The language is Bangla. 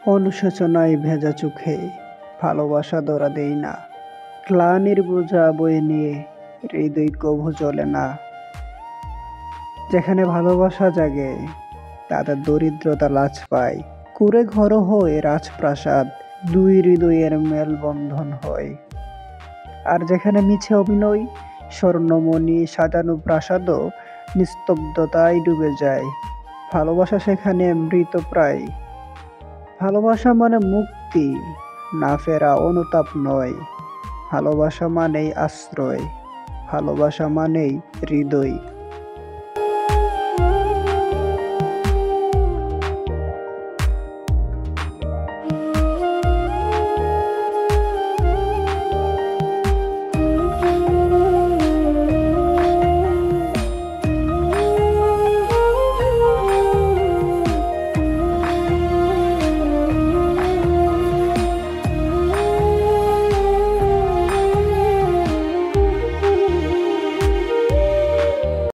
অনুশোচনায় ভেজা চোখে ভালোবাসা ধরা দেই না। গ্লানির বোঝা বয়ে নিয়ে হৃদয় কভু চলে না। যেখানে ভালোবাসা জাগে তাদের দরিদ্রতা লাজ পায়। কুঁড়ে ঘর হয় রাজপ্রাসাদ, দুই হৃদয়ের মেলবন্ধন হয়। আর যেখানে মিছে অভিনয়, স্বর্ণমণি সাজানো প্রাসাদও নিস্তব্ধতায় ডুবে যায়। ভালোবাসা সেখানে মৃতপ্রায়। ভালোবাসা মানে মুক্তি, না ফেরা অনুতাপ নয়। ভালোবাসা মানেই আশ্রয়, ভালোবাসা মানেই হৃদয়।